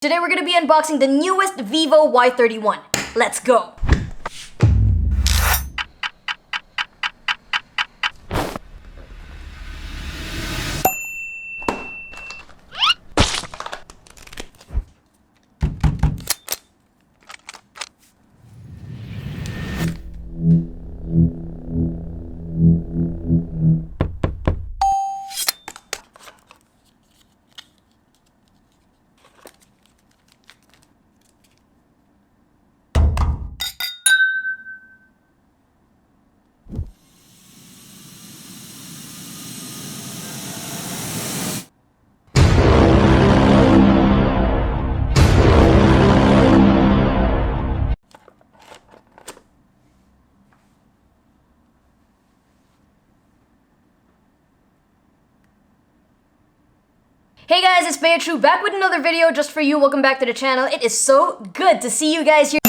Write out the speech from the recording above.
Today we're going to be unboxing the newest Vivo Y31. Let's go! Hey guys, it's True back with another video just for you. Welcome back to the channel. It is so good to see you guys here.